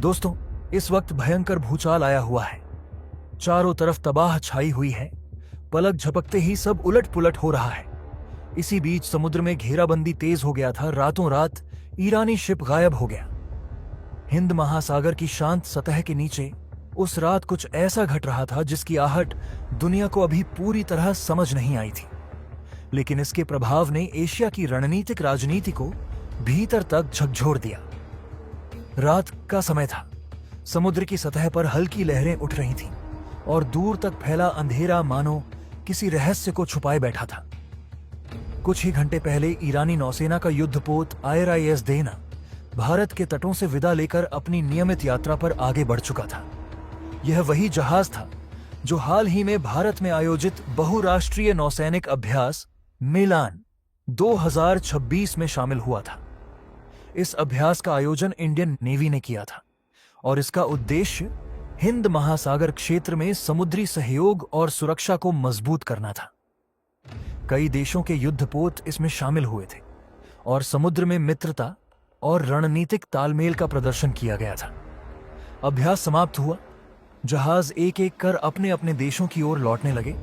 दोस्तों, इस वक्त भयंकर भूचाल आया हुआ है। चारों तरफ तबाह छाई हुई है। पलक झपकते ही सब उलट पुलट हो रहा है। इसी बीच समुद्र में घेराबंदी तेज हो गया था। रातों रात ईरानी शिप गायब हो गया। हिंद महासागर की शांत सतह के नीचे उस रात कुछ ऐसा घट रहा था जिसकी आहट दुनिया को अभी पूरी तरह समझ नहीं आई थी, लेकिन इसके प्रभाव ने एशिया की रणनीतिक राजनीति को भीतर तक झकझोर दिया। रात का समय था। समुद्र की सतह पर हल्की लहरें उठ रही थीं और दूर तक फैला अंधेरा मानो किसी रहस्य को छुपाए बैठा था। कुछ ही घंटे पहले ईरानी नौसेना का युद्धपोत IRIS देना भारत के तटों से विदा लेकर अपनी नियमित यात्रा पर आगे बढ़ चुका था। यह वही जहाज था जो हाल ही में भारत में आयोजित बहुराष्ट्रीय नौसैनिक अभ्यास मिलान 2026 में शामिल हुआ था। इस अभ्यास का आयोजन इंडियन नेवी ने किया था और इसका उद्देश्य हिंद महासागर क्षेत्र में समुद्री सहयोग और सुरक्षा को मजबूत करना था। कई देशों के युद्धपोत इसमें शामिल हुए थे और समुद्र में मित्रता और रणनीतिक तालमेल का प्रदर्शन किया गया था। अभ्यास समाप्त हुआ। जहाज एक एक कर अपने अपने देशों की ओर लौटने लगे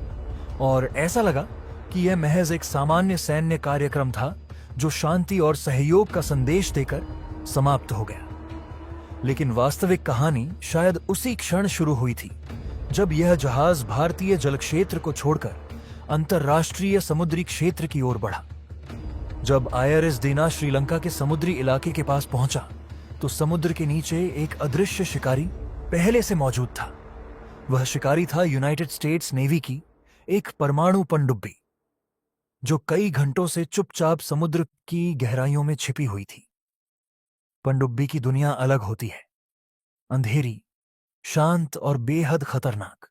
और ऐसा लगा कि यह महज एक सामान्य सैन्य कार्यक्रम था जो शांति और सहयोग का संदेश देकर समाप्त हो गया। लेकिन वास्तविक कहानी शायद उसी क्षण शुरू हुई थी जब यह जहाज भारतीय जलक्षेत्र को छोड़कर अंतर्राष्ट्रीय समुद्री क्षेत्र की ओर बढ़ा। जब IRS देना श्रीलंका के समुद्री इलाके के पास पहुंचा तो समुद्र के नीचे एक अदृश्य शिकारी पहले से मौजूद था। वह शिकारी था यूनाइटेड स्टेट्स नेवी की एक परमाणु पनडुब्बी जो कई घंटों से चुपचाप समुद्र की गहराइयों में छिपी हुई थी। पनडुब्बी की दुनिया अलग होती है, अंधेरी, शांत और बेहद खतरनाक।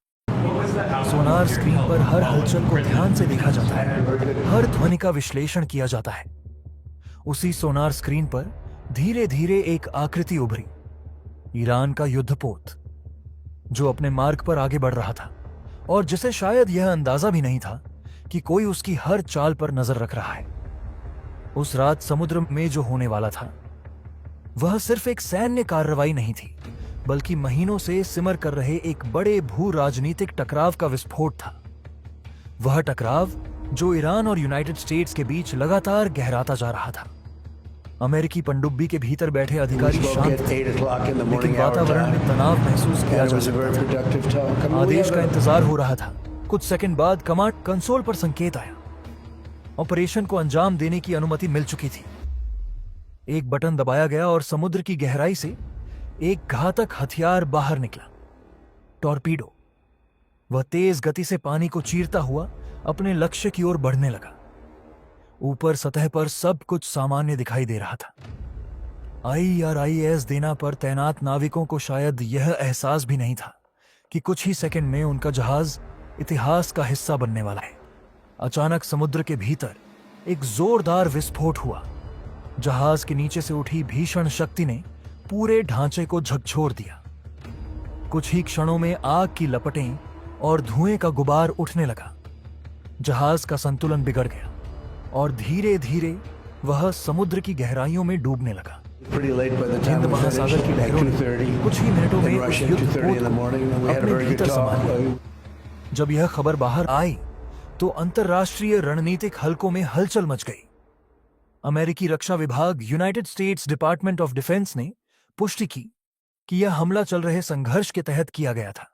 सोनार स्क्रीन पर हर हलचल को ध्यान से देखा जाता है, हर ध्वनि का विश्लेषण किया जाता है। उसी सोनार स्क्रीन पर धीरे धीरे एक आकृति उभरी, ईरान का युद्धपोत जो अपने मार्ग पर आगे बढ़ रहा था और जिसे शायद यह अंदाजा भी नहीं था कि कोई उसकी हर चाल पर नजर रख रहा है। उस रात समुद्र में जो होने वाला था वह सिर्फ एक सैन्य कार्रवाई नहीं थी, बल्कि महीनों से सिमर कर रहे एक बड़े भू राजनीतिक टकराव का विस्फोट था। वह टकराव जो ईरान और यूनाइटेड स्टेट्स के बीच लगातार गहराता जा रहा था। अमेरिकी पनडुब्बी के भीतर बैठे अधिकारी शांत थे, लेकिन वातावरण में तनाव महसूस किया जा सकता था। आदेश का इंतजार हो रहा था। कुछ सेकंड बाद कमांड कंसोल पर संकेत आया। ऑपरेशन को अंजाम देने की अनुमति मिल चुकी थी। एक बटन दबाया गया और समुद्र की गहराई से एक घातक हथियार बाहर निकला, टॉर्पीडो। वह तेज गति से पानी को चीरता हुआ अपने लक्ष्य की ओर बढ़ने लगा। ऊपर सतह पर सब कुछ सामान्य दिखाई दे रहा था। IRIS देना पर तैनात नाविकों को शायद यह एहसास भी नहीं था कि कुछ ही सेकंड में उनका जहाज इतिहास का हिस्सा बनने वाला है। अचानक समुद्र के भीतर एक जोरदार विस्फोट हुआ। जहाज के नीचे से उठी भीषण शक्ति ने पूरे ढांचे को झकझोर दिया। कुछ ही क्षणों में आग की लपटें और धुएं का गुबार उठने लगा। जहाज का संतुलन बिगड़ गया और धीरे धीरे वह समुद्र की गहराइयों में डूबने लगा। हिंद महासागर की लहरों ने कुछ ही मिनटों में उस युद्धपोत को अपने भीतर समा लिया। जब यह खबर बाहर आई तो अंतर्राष्ट्रीय रणनीतिक हलकों में हलचल मच गई। अमेरिकी रक्षा विभाग, United states department of defence ने पुष्टि की कि यह हमला चल रहे संघर्ष के तहत किया गया था।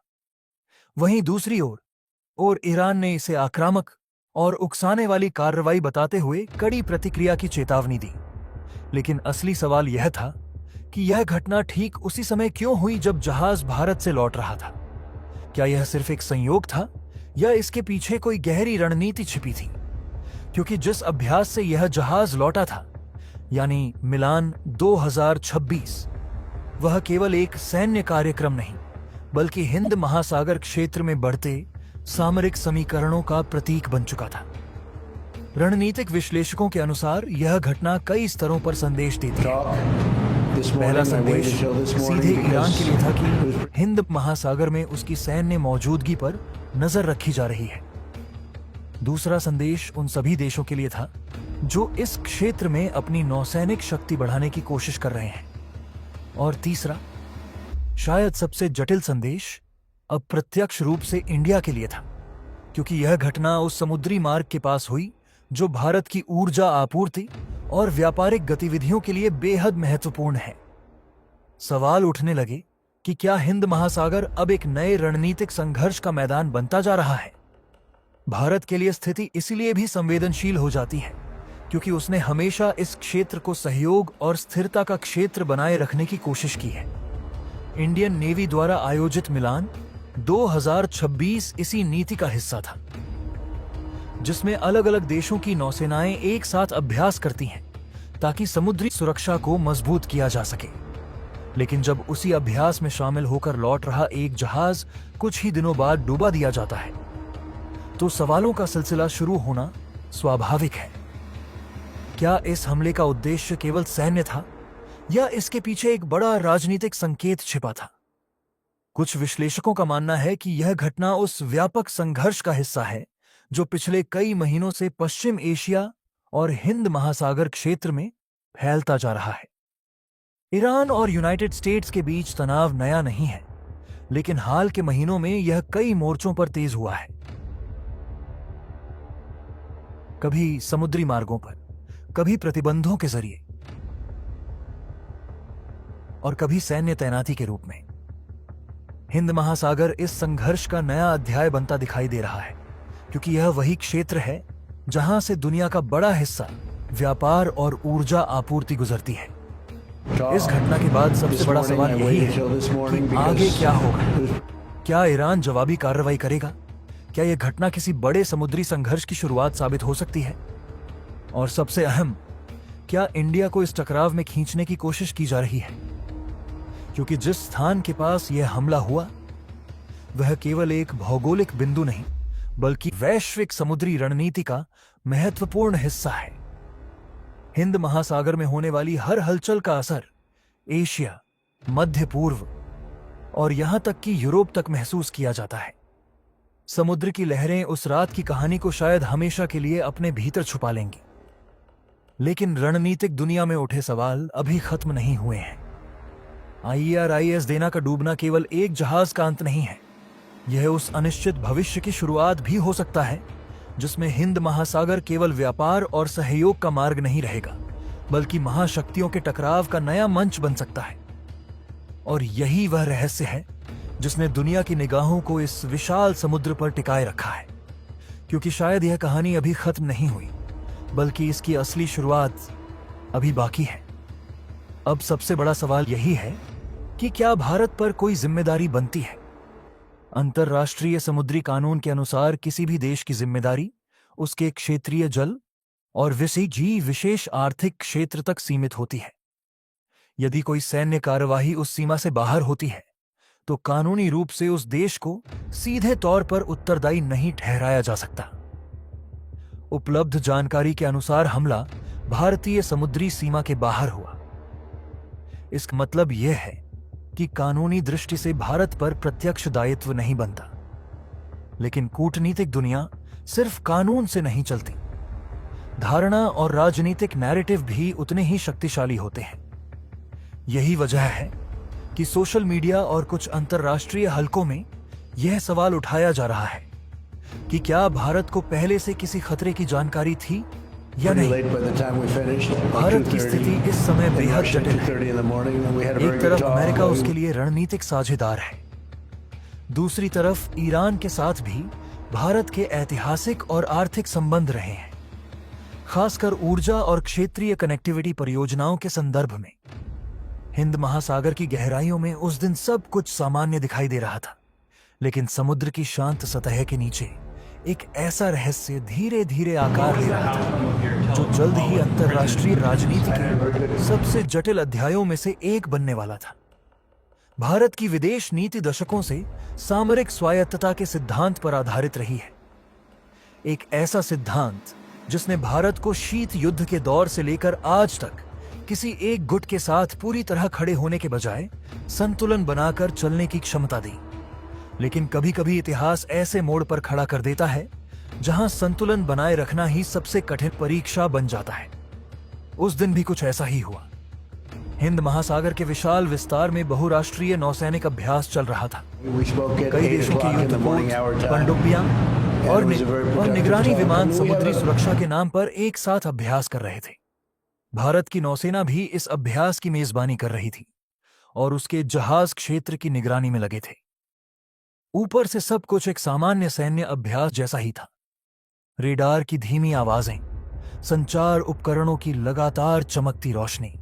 वहीं दूसरी ओर ईरान ने इसे आक्रामक और उकसाने वाली कार्रवाई बताते हुए कड़ी प्रतिक्रिया की चेतावनी दी। लेकिन असली सवाल यह था कि यह घटना ठीक उसी समय क्यों हुई जब जहाज भारत से लौट रहा था। क्या यह सिर्फ एक संयोग था या इसके पीछे कोई गहरी रणनीति छिपी थी? क्योंकि जिस अभ्यास से यह जहाज लौटा था, यानी मिलान 2026, वह केवल एक सैन्य कार्यक्रम नहीं, बल्कि हिंद महासागर क्षेत्र में बढ़ते सामरिक समीकरणों का प्रतीक बन चुका था। रणनीतिक विश्लेषकों के अनुसार यह घटना कई स्तरों पर संदेश देती है। पहला संदेश सीधे ईरान के लिए था कि हिंद महासागर में उसकी सैन्य मौजूदगी पर नजर रखी जा रही है। दूसरा संदेश उन सभी देशों के लिए था जो इस क्षेत्र में अपनी नौसैनिक शक्ति बढ़ाने की कोशिश कर रहे हैं। और तीसरा, शायद सबसे जटिल संदेश अप्रत्यक्ष रूप से इंडिया के लिए था, क्योंकि यह घटना उस समुद्री मार्ग के पास हुई जो भारत की ऊर्जा आपूर्ति और व्यापारिक गतिविधियों के लिए बेहद महत्वपूर्ण है। सवाल उठने लगे कि क्या हिंद महासागर अब एक नए रणनीतिक संघर्ष का मैदान बनता जा रहा है। भारत के लिए स्थिति इसलिए भी संवेदनशील हो जाती है क्योंकि उसने हमेशा इस क्षेत्र को सहयोग और स्थिरता का क्षेत्र बनाए रखने की कोशिश की है। इंडियन नेवी द्वारा आयोजित मिलान 2026 इसी नीति का हिस्सा था, जिसमें अलग अलग देशों की नौसेनाएं एक साथ अभ्यास करती हैं ताकि समुद्री सुरक्षा को मजबूत किया जा सके। लेकिन जब उसी अभ्यास में शामिल होकर लौट रहा एक जहाज कुछ ही दिनों बाद डूबा दिया जाता है, तो सवालों का सिलसिला शुरू होना स्वाभाविक है। क्या इस हमले का उद्देश्य केवल सैन्य था या इसके पीछे एक बड़ा राजनीतिक संकेत छिपा था? कुछ विश्लेषकों का मानना है कि यह घटना उस व्यापक संघर्ष का हिस्सा है जो पिछले कई महीनों से पश्चिम एशिया और हिंद महासागर क्षेत्र में फैलता जा रहा है। ईरान और यूनाइटेड स्टेट्स के बीच तनाव नया नहीं है, लेकिन हाल के महीनों में यह कई मोर्चों पर तेज हुआ है। कभी समुद्री मार्गों पर, कभी प्रतिबंधों के जरिए और कभी सैन्य तैनाती के रूप में। हिंद महासागर इस संघर्ष का नया अध्याय बनता दिखाई दे रहा है, क्योंकि यह वही क्षेत्र है जहां से दुनिया का बड़ा हिस्सा व्यापार और ऊर्जा आपूर्ति गुजरती है। इस घटना के बाद सबसे बड़ा सवाल यही है कि आगे क्या होगा। क्या ईरान जवाबी कार्रवाई करेगा? क्या यह घटना किसी बड़े समुद्री संघर्ष की शुरुआत साबित हो सकती है? और सबसे अहम, क्या इंडिया को इस टकराव में खींचने की कोशिश की जा रही है? क्योंकि जिस स्थान के पास यह हमला हुआ वह केवल एक भौगोलिक बिंदु नहीं, बल्कि वैश्विक समुद्री रणनीति का महत्वपूर्ण हिस्सा है। हिंद महासागर में होने वाली हर हलचल का असर एशिया, मध्य पूर्व और यहां तक कि यूरोप तक महसूस किया जाता है। समुद्र की लहरें उस रात की कहानी को शायद हमेशा के लिए अपने भीतर छुपा लेंगी, लेकिन रणनीतिक दुनिया में उठे सवाल अभी खत्म नहीं हुए हैं। IRIS देना का डूबना केवल एक जहाज का अंत नहीं है, यह उस अनिश्चित भविष्य की शुरुआत भी हो सकता है जिसमें हिंद महासागर केवल व्यापार और सहयोग का मार्ग नहीं रहेगा, बल्कि महाशक्तियों के टकराव का नया मंच बन सकता है। और यही वह रहस्य है जिसने दुनिया की निगाहों को इस विशाल समुद्र पर टिकाए रखा है, क्योंकि शायद यह कहानी अभी खत्म नहीं हुई, बल्कि इसकी असली शुरुआत अभी बाकी है। अब सबसे बड़ा सवाल यही है कि क्या भारत पर कोई जिम्मेदारी बनती है? अंतर्राष्ट्रीय समुद्री कानून के अनुसार किसी भी देश की जिम्मेदारी उसके क्षेत्रीय जल और विशेष आर्थिक क्षेत्र तक सीमित होती है। यदि कोई सैन्य कार्यवाही उस सीमा से बाहर होती है, तो कानूनी रूप से उस देश को सीधे तौर पर उत्तरदायी नहीं ठहराया जा सकता। उपलब्ध जानकारी के अनुसार हमला भारतीय समुद्री सीमा के बाहर हुआ। इसका मतलब यह है कि कानूनी दृष्टि से भारत पर प्रत्यक्ष दायित्व नहीं बनता, लेकिन कूटनीतिक दुनिया सिर्फ कानून से नहीं चलती। धारणा और राजनीतिक नैरेटिव भी उतने ही शक्तिशाली होते हैं। यही वजह है कि सोशल मीडिया और कुछ अंतर्राष्ट्रीय हलकों में यह सवाल उठाया जा रहा है कि क्या भारत को पहले से किसी खतरे की जानकारी थी या नहीं। भारत की स्थिति इस समय बेहद जटिल है। एक तरफ अमेरिका उसके लिए रणनीतिक साझेदार है, दूसरी तरफ ईरान के साथ भी भारत के ऐतिहासिक और आर्थिक संबंध रहे हैं, खासकर ऊर्जा और क्षेत्रीय कनेक्टिविटी परियोजनाओं के संदर्भ में। हिंद महासागर की गहराइयों में उस दिन सब कुछ सामान्य दिखाई दे रहा था, लेकिन समुद्र की शांत सतह के नीचे एक ऐसा रहस्य धीरे धीरे आकार ले रहा था जो जल्द ही अंतर्राष्ट्रीय राजनीति के सबसे जटिल अध्यायों में से एक बनने वाला था। भारत की विदेश नीति दशकों से सामरिक स्वायत्तता के सिद्धांत पर आधारित रही है। एक ऐसा सिद्धांत जिसने भारत को शीत युद्ध के दौर से लेकर आज तक किसी एक गुट के साथ पूरी तरह खड़े होने के बजाय संतुलन बनाकर चलने की क्षमता दी। लेकिन कभी कभी इतिहास ऐसे मोड़ पर खड़ा कर देता है जहां संतुलन बनाए रखना ही सबसे कठिन परीक्षा बन जाता है। उस दिन भी कुछ ऐसा ही हुआ। हिंद महासागर के विशाल विस्तार में बहुराष्ट्रीय नौसैनिक अभ्यास चल रहा था। कई देशों के युद्धपोत, पनडुब्बियां और निगरानी विमान समुद्री सुरक्षा के नाम पर एक साथ अभ्यास कर रहे थे। भारत की नौसेना भी इस अभ्यास की मेजबानी कर रही थी और उसके जहाज क्षेत्र की निगरानी में लगे थे। ऊपर से सब कुछ एक सामान्य सैन्य अभ्यास जैसा ही था। रेडार की धीमी आवाजें, संचार उपकरणों की लगातार चमकती रोशनी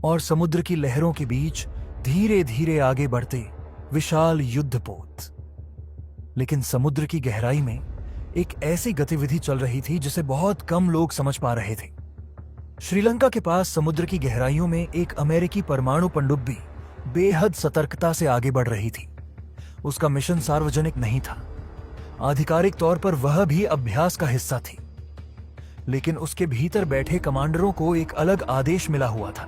और समुद्र की लहरों के बीच धीरे धीरे आगे बढ़ते विशाल युद्धपोत। लेकिन समुद्र की गहराई में एक ऐसी गतिविधि चल रही थी जिसे बहुत कम लोग समझ पा रहे थे। श्रीलंका के पास समुद्र की गहराइयों में एक अमेरिकी परमाणु पनडुब्बी बेहद सतर्कता से आगे बढ़ रही थी। उसका मिशन सार्वजनिक नहीं था, आधिकारिक तौर पर वह भी अभ्यास का हिस्सा थी, लेकिन उसके भीतर बैठे कमांडरों को एक अलग आदेश मिला हुआ था।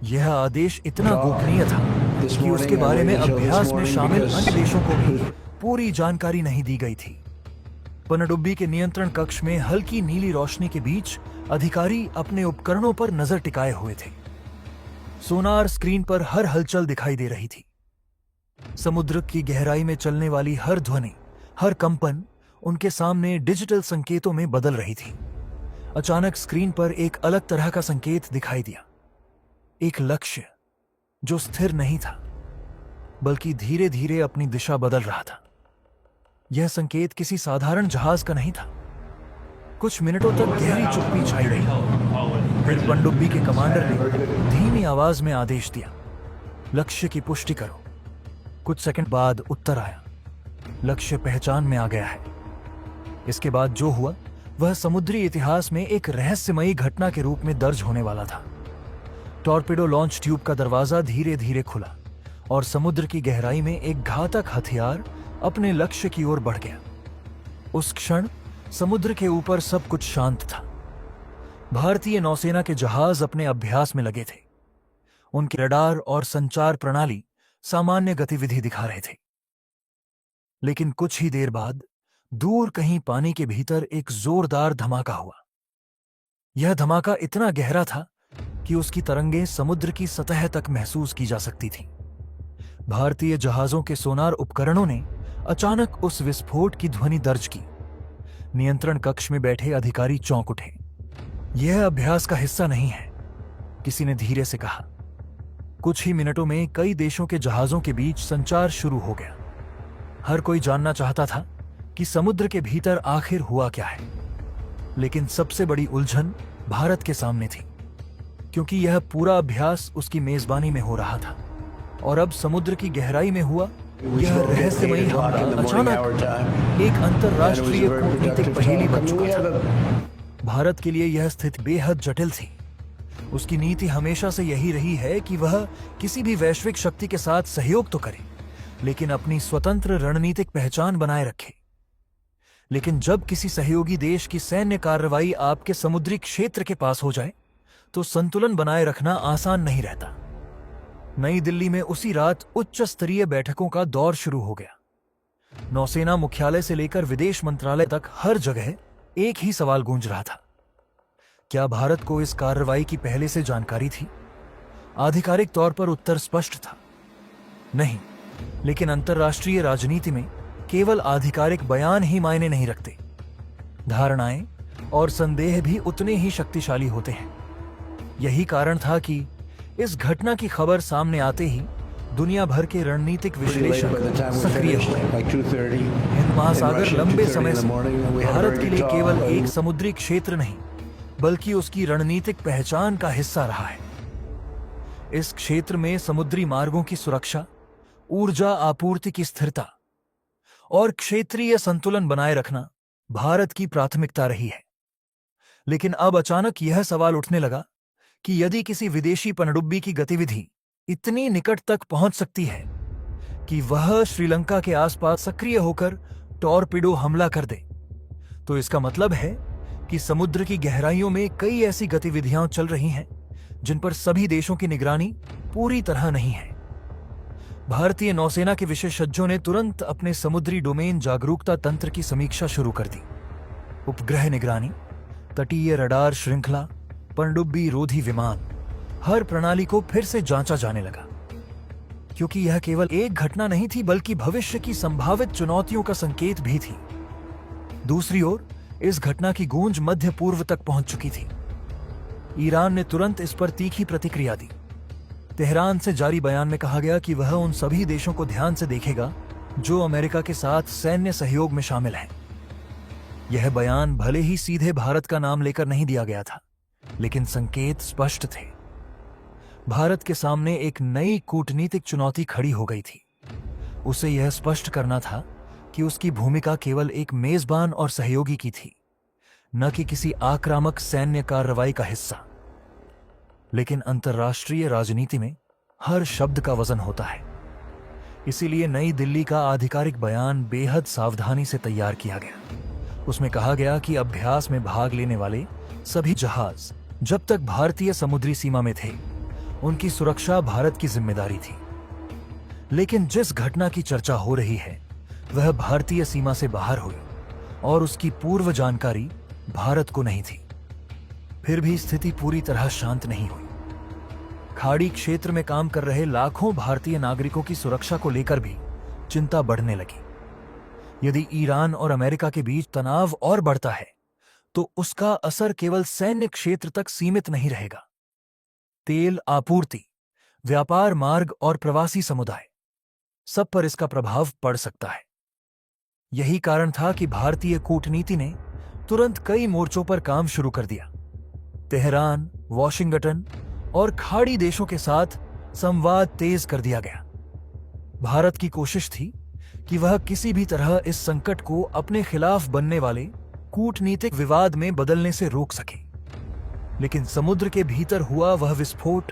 यह आदेश इतना गोपनीय था कि उसके बारे में अभ्यास में शामिल अन्य देशों को भी पूरी जानकारी नहीं दी गई थी। पनडुब्बी के नियंत्रण कक्ष में हल्की नीली रोशनी के बीच अधिकारी अपने उपकरणों पर नजर टिकाए हुए थे। सोनार स्क्रीन पर हर हलचल दिखाई दे रही थी। समुद्र की गहराई में चलने वाली हर ध्वनि, हर कंपन उनके सामने डिजिटल संकेतों में बदल रही थी। अचानक स्क्रीन पर एक अलग तरह का संकेत दिखाई दिया। एक लक्ष्य जो स्थिर नहीं था, बल्कि धीरे धीरे अपनी दिशा बदल रहा था। यह संकेत किसी साधारण जहाज का नहीं था। कुछ मिनटों तक गहरी चुप्पी छाई रही। फिर पनडुब्बी के कमांडर ने धीमी आवाज में आदेश दिया, लक्ष्य की पुष्टि करो। कुछ सेकंड बाद उत्तर आया, लक्ष्य पहचान में आ गया है। इसके बाद जो हुआ वह समुद्री इतिहास में एक रहस्यमयी घटना के रूप में दर्ज होने वाला था। टॉर्पेडो लॉन्च ट्यूब का दरवाजा धीरे धीरे खुला और समुद्र की गहराई में एक घातक हथियार अपने लक्ष्य की ओर बढ़ गया। उस क्षण समुद्र के ऊपर सब कुछ शांत था। भारतीय नौसेना के जहाज अपने अभ्यास में लगे थे। उनके रडार और संचार प्रणाली सामान्य गतिविधि दिखा रहे थे। लेकिन कुछ ही देर बाद दूर कहीं पानी के भीतर एक जोरदार धमाका हुआ। यह धमाका इतना गहरा था कि उसकी तरंगें समुद्र की सतह तक महसूस की जा सकती थीं। भारतीय जहाजों के सोनार उपकरणों ने अचानक उस विस्फोट की ध्वनि दर्ज की। नियंत्रण कक्ष में बैठे अधिकारी चौंक उठे। यह अभ्यास का हिस्सा नहीं है, किसी ने धीरे से कहा। कुछ ही मिनटों में कई देशों के जहाजों के बीच संचार शुरू हो गया। हर कोई जानना चाहता था कि समुद्र के भीतर आखिर हुआ क्या है। लेकिन सबसे बड़ी उलझन भारत के सामने थी, क्योंकि यह पूरा अभ्यास उसकी मेजबानी में हो रहा था। और अब समुद्र की गहराई में हुआ यह रहस्यमयी हमला अचानक एक अंतरराष्ट्रीय कूटनीतिक पहेली बन चुका था। भारत के लिए यह स्थिति बेहद जटिल थी। उसकी नीति हमेशा से यही रही है कि वह किसी भी वैश्विक शक्ति के साथ सहयोग तो करे, लेकिन अपनी स्वतंत्र रणनीतिक पहचान बनाए रखे। लेकिन जब किसी सहयोगी देश की सैन्य कार्रवाई आपके समुद्री क्षेत्र के पास हो जाए, तो संतुलन बनाए रखना आसान नहीं रहता। नई दिल्ली में उसी रात उच्च स्तरीय बैठकों का दौर शुरू हो गया। नौसेना मुख्यालय से लेकर विदेश मंत्रालय तक हर जगह एक ही सवाल गूंज रहा था, क्या भारत को इस कार्रवाई की पहले से जानकारी थी? आधिकारिक तौर पर उत्तर स्पष्ट था, नहीं। लेकिन अंतर्राष्ट्रीय राजनीति में केवल आधिकारिक बयान ही मायने नहीं रखते। धारणाएं और संदेह भी उतने ही शक्तिशाली होते हैं। यही कारण था कि इस घटना की खबर सामने आते ही दुनिया भर के रणनीतिक विश्लेषक सक्रिय हो गए। हिंद महासागर लंबे समय से भारत के लिए केवल एक समुद्री क्षेत्र नहीं, बल्कि उसकी रणनीतिक पहचान का हिस्सा रहा है। इस क्षेत्र में समुद्री मार्गों की सुरक्षा, ऊर्जा आपूर्ति की स्थिरता और क्षेत्रीय संतुलन बनाए रखना भारत की प्राथमिकता रही है। लेकिन अब अचानक यह सवाल उठने लगा कि यदि किसी विदेशी पनडुब्बी की गतिविधि इतनी निकट तक पहुंच सकती है कि वह श्रीलंका के आसपास सक्रिय होकर टॉर्पेडो हमला कर दे, तो इसका मतलब है कि समुद्र की गहराइयों में कई ऐसी गतिविधियां चल रही हैं जिन पर सभी देशों की निगरानी पूरी तरह नहीं है। भारतीय नौसेना के विशेषज्ञों ने तुरंत अपने समुद्री डोमेन जागरूकता तंत्र की समीक्षा शुरू कर दी। उपग्रह निगरानी, तटीय रडार श्रृंखला, पनडुब्बी रोधी विमान हर प्रणाली को फिर से जांचा जाने लगा, क्योंकि यह केवल एक घटना नहीं थी बल्कि भविष्य की संभावित चुनौतियों का संकेत भी थी। दूसरी ओर इस घटना की गूंज मध्य पूर्व तक पहुंच चुकी थी। ईरान ने तुरंत इस पर तीखी प्रतिक्रिया दी। तेहरान से जारी बयान में कहा गया कि वह उन सभी देशों को ध्यान से देखेगा जो अमेरिका के साथ सैन्य सहयोग में शामिल हैं। यह बयान भले ही सीधे भारत का नाम लेकर नहीं दिया गया था, लेकिन संकेत स्पष्ट थे। भारत के सामने एक नई कूटनीतिक चुनौती खड़ी हो गई थी। उसे यह स्पष्ट करना था कि उसकी भूमिका केवल एक मेजबान और सहयोगी की थी, न कि किसी आक्रामक सैन्य कार्रवाई का हिस्सा। लेकिन अंतर्राष्ट्रीय राजनीति में हर शब्द का वजन होता है। इसीलिए नई दिल्ली का आधिकारिक बयान बेहद सावधानी से तैयार किया गया। उसमें कहा गया कि अभ्यास में भाग लेने वाले सभी जहाज जब तक भारतीय समुद्री सीमा में थे, उनकी सुरक्षा भारत की जिम्मेदारी थी। लेकिन जिस घटना की चर्चा हो रही है वह भारतीय सीमा से बाहर हुई और उसकी पूर्व जानकारी भारत को नहीं थी। फिर भी स्थिति पूरी तरह शांत नहीं हुई। खाड़ी क्षेत्र में काम कर रहे लाखों भारतीय नागरिकों की सुरक्षा को लेकर भी चिंता बढ़ने लगी। यदि ईरान और अमेरिका के बीच तनाव और बढ़ता है तो उसका असर केवल सैन्य क्षेत्र तक सीमित नहीं रहेगा। तेल आपूर्ति, व्यापार मार्ग और प्रवासी समुदाय, सब पर इसका प्रभाव पड़ सकता है। यही कारण था कि भारतीय कूटनीति ने तुरंत कई मोर्चों पर काम शुरू कर दिया। तेहरान, वॉशिंगटन और खाड़ी देशों के साथ संवाद तेज कर दिया गया। भारत की कोशिश थी कि वह किसी भी तरह इस संकट को अपने खिलाफ बनने वाले कूटनीतिक विवाद में बदलने से रोक सके। लेकिन समुद्र के भीतर हुआ वह विस्फोट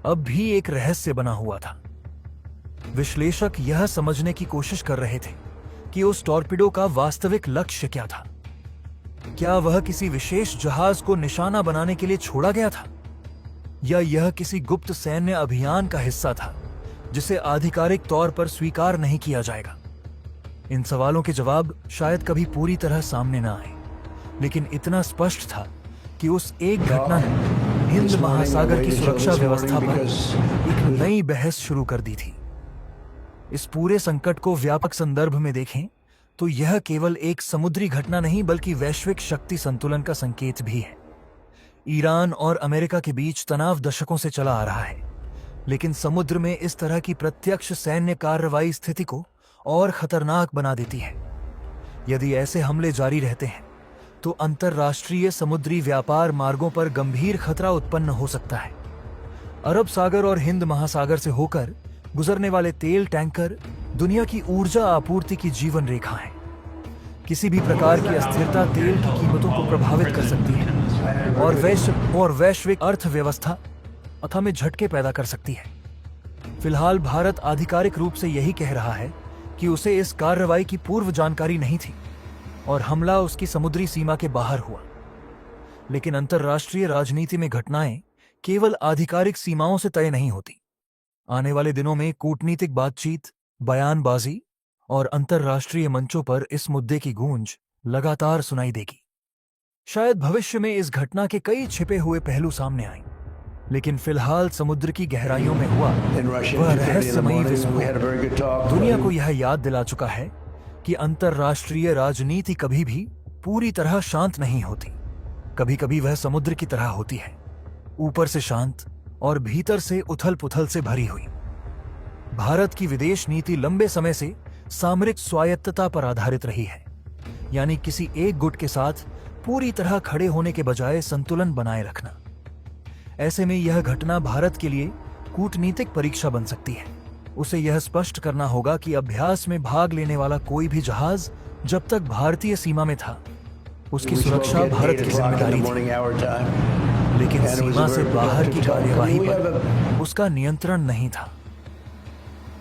अब भी एक रहस्य बना हुआ था। विश्लेषक यह समझने की कोशिश कर रहे थे कि उस टॉर्पिडो का वास्तविक लक्ष्य क्या था। क्या वह किसी विशेष जहाज को निशाना बनाने के लिए छोड़ा गया था, या यह किसी गुप्त सैन्य अभियान का हिस्सा था जिसे आधिकारिक तौर पर स्वीकार नहीं किया जाएगा? इन सवालों के जवाब शायद कभी पूरी तरह सामने न आए, लेकिन इतना स्पष्ट था कि उस एक घटना ने हिंद महासागर की सुरक्षा व्यवस्था पर एक नई बहस शुरू कर दी थी। इस पूरे संकट को व्यापक संदर्भ में देखें तो यह केवल एक समुद्री घटना नहीं बल्कि वैश्विक शक्ति संतुलन का संकेत भी है। ईरान और अमेरिका के बीच तनाव दशकों से चला आ रहा है, लेकिन समुद्र में इस तरह की प्रत्यक्ष सैन्य कार्रवाई स्थिति को और खतरनाक बना देती है। यदि ऐसे हमले जारी रहते हैं तो अंतर्राष्ट्रीय समुद्री व्यापार मार्गों पर गंभीर खतरा उत्पन्न हो सकता है। अरब सागर और हिंद महासागर से होकर गुजरने वाले तेल टैंकर दुनिया की ऊर्जा आपूर्ति की जीवन रेखा है। किसी भी प्रकार की अस्थिरता तेल की कीमतों को प्रभावित कर सकती है और वैश्विक अर्थव्यवस्था में झटके पैदा कर सकती है। फिलहाल भारत आधिकारिक रूप से यही कह रहा है कि उसे इस कार्रवाई की पूर्व जानकारी नहीं थी और हमला उसकी समुद्री सीमा के बाहर हुआ। लेकिन अंतर्राष्ट्रीय राजनीति में घटनाएं केवल आधिकारिक सीमाओं से तय नहीं होती। आने वाले दिनों में कूटनीतिक बातचीत, बयानबाजी और अंतर्राष्ट्रीय मंचों पर इस मुद्दे की गूंज लगातार सुनाई देगी। शायद भविष्य में इस घटना के कई छिपे हुए पहलू सामने आए, लेकिन फिलहाल समुद्र की गहराइयों में हुआ वह रहस्यमयी विस्फोट दुनिया को यह याद दिला चुका है कि अंतर्राष्ट्रीय राजनीति कभी भी पूरी तरह शांत नहीं होती। कभी कभी वह समुद्र की तरह होती है, ऊपर से शांत और भीतर से उथल पुथल से भरी हुई। भारत की विदेश नीति लंबे समय से सामरिक स्वायत्तता पर आधारित रही है, यानी किसी एक गुट के साथ पूरी तरह खड़े होने के बजाय संतुलन बनाए रखना। ऐसे में यह घटना भारत के लिए कूटनीतिक परीक्षा बन सकती है। उसे यह स्पष्ट करना होगा कि अभ्यास में भाग लेने वाला कोई भी जहाज जब तक भारतीय सीमा में था, उसकी सुरक्षा भारत की जिम्मेदारी थी, लेकिन सीमा से बाहर की कार्यवाही पर उसका नियंत्रण नहीं था।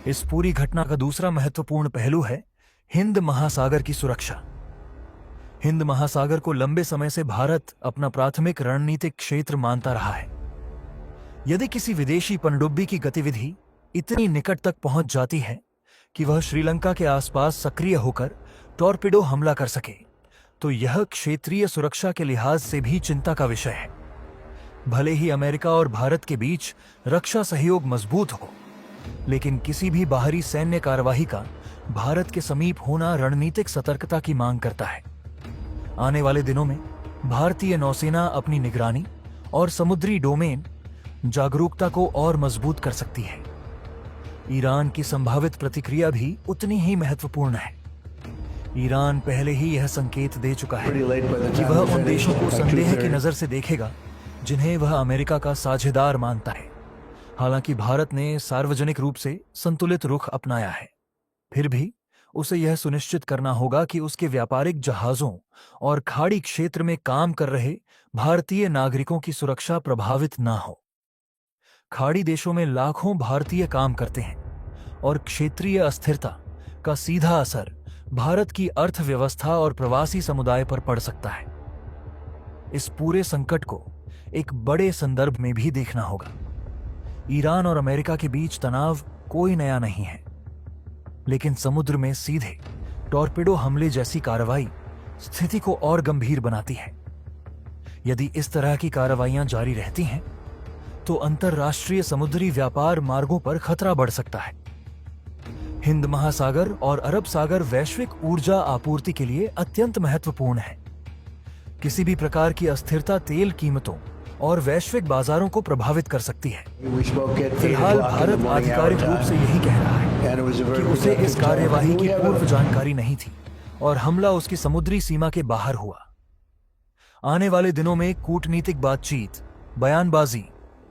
इस पूरी घटना का दूसरा महत्वपूर्ण पहलू है हिंद महासागर की सुरक्षा। हिंद महासागर को लंबे समय से भारत अपना प्राथमिक रणनीतिक क्षेत्र मानता रहा है। यदि किसी विदेशी पनडुब्बी की गतिविधि इतनी निकट तक पहुंच जाती है कि वह श्रीलंका के आसपास सक्रिय होकर टॉर्पिडो हमला कर सके, तो यह क्षेत्रीय सुरक्षा के लिहाज से भी चिंता का विषय है। भले ही अमेरिका और भारत के बीच रक्षा सहयोग मजबूत हो, लेकिन किसी भी बाहरी सैन्य कार्यवाही का भारत के समीप होना रणनीतिक सतर्कता की मांग करता है। आने वाले दिनों में भारतीय नौसेना अपनी निगरानी और समुद्री डोमेन जागरूकता को और मजबूत कर सकती है। ईरान की संभावित प्रतिक्रिया भी उतनी ही महत्वपूर्ण है। ईरान पहले ही यह संकेत दे चुका है कि वह उन देशों को संदेह की नजर से देखेगा जिन्हें वह अमेरिका का साझेदार मानता है। हालांकि भारत ने सार्वजनिक रूप से संतुलित रुख अपनाया है, फिर भी उसे यह सुनिश्चित करना होगा कि उसके व्यापारिक जहाजों और खाड़ी क्षेत्र में काम कर रहे भारतीय नागरिकों की सुरक्षा प्रभावित ना हो। खाड़ी देशों में लाखों भारतीय काम करते हैं और क्षेत्रीय अस्थिरता का सीधा असर भारत की अर्थव्यवस्था और प्रवासी समुदाय पर पड़ सकता है। इस पूरे संकट को एक बड़े संदर्भ में भी देखना होगा। ईरान और अमेरिका के बीच तनाव कोई नया नहीं है, लेकिन समुद्र में सीधे टॉर्पेडो हमले जैसी कार्रवाई स्थिति को और गंभीर बनाती है। यदि इस तरह की कार्रवाइयां जारी रहती हैं, तो अंतर्राष्ट्रीय समुद्री व्यापार मार्गों पर खतरा बढ़ सकता है। हिंद महासागर और अरब सागर वैश्विक ऊर्जा आपूर्ति के लिए अत्यंत महत्वपूर्ण है। किसी भी प्रकार की अस्थिरता तेल कीमतों और वैश्विक बाजारों को प्रभावित कर सकती है। फिलहाल भारत आधिकारिक रूप से यही कह रहा है कि उसे इस कार्यवाही की पूर्व जानकारी नहीं थी और हमला उसकी समुद्री सीमा के बाहर हुआ। आने वाले दिनों में कूटनीतिक बातचीत, बयानबाजी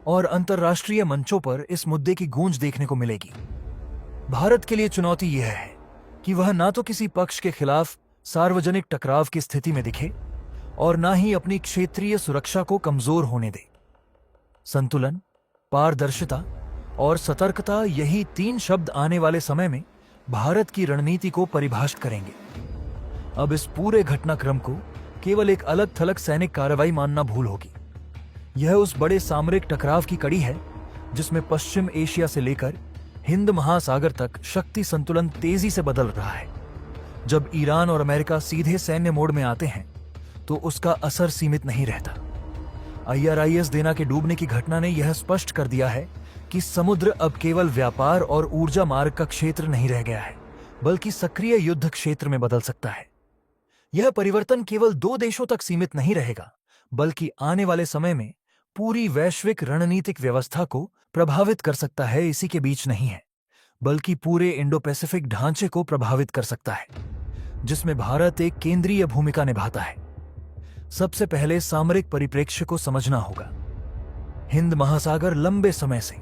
और अंतर्राष्ट्रीय मंचों पर इस मुद्दे की गूंज देखने को मिलेगी। भारत के लिए चुनौती यह है कि वह ना तो किसी पक्ष के खिलाफ सार्वजनिक टकराव की स्थिति में दिखे और ना ही अपनी क्षेत्रीय सुरक्षा को कमजोर होने दे। संतुलन, पारदर्शिता और सतर्कता, यही 3 शब्द आने वाले समय में भारत की रणनीति को परिभाषित करेंगे। अब इस पूरे घटनाक्रम को केवल एक अलग थलग सैनिक कार्रवाई मानना भूल होगी। यह उस बड़े सामरिक टकराव की कड़ी है जिसमें पश्चिम एशिया से लेकर हिंद महासागर तक शक्ति संतुलन तेजी से बदल रहा है। जब ईरान और अमेरिका सीधे सैन्य मोड में आते हैं, तो उसका असर सीमित नहीं रहता। IRIS देना के डूबने की घटना ने यह स्पष्ट कर दिया है कि समुद्र अब केवल व्यापार और ऊर्जा मार्ग का क्षेत्र नहीं रह गया है, बल्कि सक्रिय युद्ध क्षेत्र में बदल सकता है। यह परिवर्तन केवल 2 देशों तक सीमित नहीं रहेगा, बल्कि आने वाले समय में पूरी वैश्विक रणनीतिक व्यवस्था को प्रभावित कर सकता है। इसी के बीच नहीं है, बल्कि पूरे इंडो पैसिफिक ढांचे को प्रभावित कर सकता है, जिसमें भारत एक केंद्रीय भूमिका निभाता है। सबसे पहले सामरिक परिप्रेक्ष्य को समझना होगा। हिंद महासागर लंबे समय से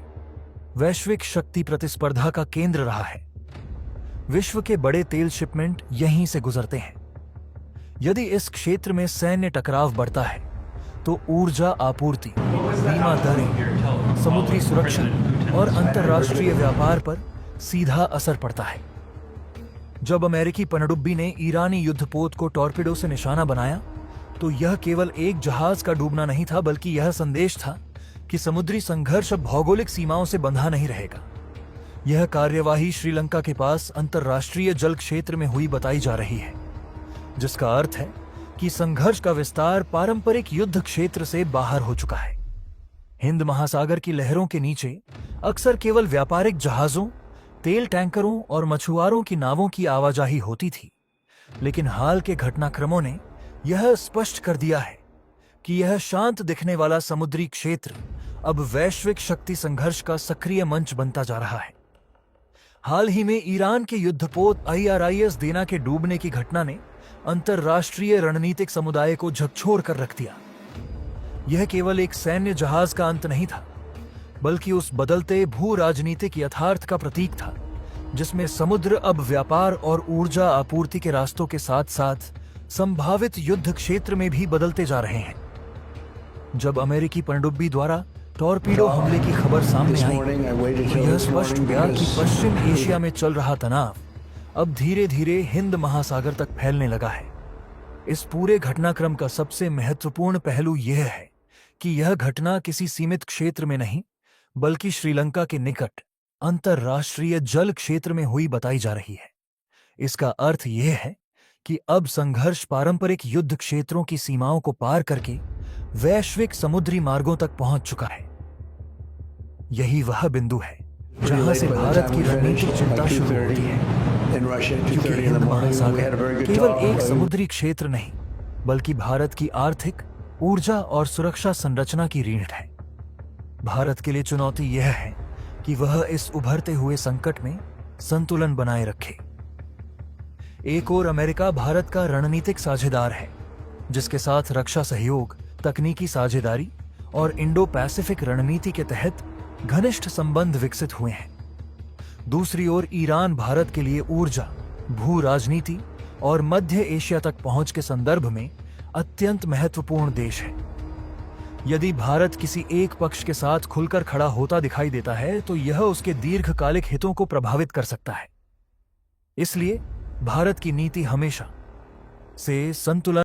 वैश्विक शक्ति प्रतिस्पर्धा का केंद्र रहा है। विश्व के बड़े तेल शिपमेंट यहीं से गुजरते हैं। यदि इस क्षेत्र में सैन्य टकराव बढ़ता है, तो ऊर्जा आपूर्ति, बीमा दरें, समुद्री सुरक्षा और अंतर्राष्ट्रीय व्यापार पर सीधा असर पड़ता है। जब अमेरिकी पनडुब्बी ने ईरानी युद्धपोत को टॉर्पेडो से निशाना बनाया, तो यह केवल एक जहाज का डूबना नहीं था, बल्कि यह संदेश था कि समुद्री संघर्ष अब भौगोलिक सीमाओं से बंधा नहीं रहेगा। यह कार्यवाही श्रीलंका के पास अंतर्राष्ट्रीय जल क्षेत्र में हुई बताई जा रही है, जिसका अर्थ है कि संघर्ष का विस्तार पारंपरिक युद्ध क्षेत्र से बाहर हो चुका है। हिंद महासागर की लहरों के नीचे अक्सर केवल व्यापारिक जहाजों, तेल टैंकरों और मछुआरों की नावों की आवाजाही होती थी, लेकिन हाल के घटनाक्रमों ने यह स्पष्ट कर दिया है कि यह शांत दिखने वाला समुद्री क्षेत्र अब वैश्विक शक्ति संघर्ष का सक्रिय मंच बनता जा रहा है। हाल ही में ईरान के युद्धपोत IRIS देना के डूबने की घटना ने अंतर्राष्ट्रीय रणनीतिक समुदाय को झकझोर कर रख दिया। यह केवल एक सैन्य जहाज का अंत नहीं था, बल्कि उस बदलते भू राजनीतिक यथार्थ का प्रतीक था, जिसमें समुद्र अब व्यापार और ऊर्जा आपूर्ति के रास्तों के साथ साथ संभावित युद्ध क्षेत्र में भी बदलते जा रहे हैं। जब अमेरिकी पनडुब्बी द्वारा टॉर्पीडो हमले की खबर सामने आई, तो यह स्पष्ट हुआ कि पश्चिम एशिया में चल रहा तनाव अब धीरे धीरे हिंद महासागर तक फैलने लगा है। इस पूरे घटनाक्रम का सबसे महत्वपूर्ण पहलू यह है कि यह घटना किसी सीमित क्षेत्र में नहीं, बल्कि श्रीलंका के निकट अंतर्राष्ट्रीय जल क्षेत्र में हुई बताई जा रही है। इसका अर्थ यह है कि अब संघर्ष पारंपरिक युद्ध क्षेत्रों की सीमाओं को पार करके वैश्विक समुद्री मार्गों तक पहुंच चुका है। यही वह बिंदु है जहां से भारत की रणनीतिक चिंता शुरू होती है, क्योंकि हिंद महासागर केवल एक समुद्री क्षेत्र नहीं बल्कि भारत की आर्थिक, ऊर्जा और सुरक्षा संरचना की रीढ़ है। भारत के लिए चुनौती यह है कि वह इस उभरते हुए संकट में संतुलन बनाए रखे। एक ओर अमेरिका भारत का रणनीतिक साझेदार है, जिसके साथ रक्षा सहयोग, तकनीकी साझेदारी और इंडो पैसिफिक रणनीति के तहत घनिष्ठ संबंध विकसित हुए हैं। दूसरी ओर ईरान भारत के लिए ऊर्जा, भू राजनीति और मध्य एशिया तक पहुंच के संदर्भ में अत्यंत महत्वपूर्ण देश है। यदि भारत किसी एक पक्ष के साथ खुलकर खड़ा होता दिखाई देता है तो यह उसके दीर्घकालिक हितों को प्रभावित कर सकता है। इसलिए भारत की नीति हमेशा से संतुलन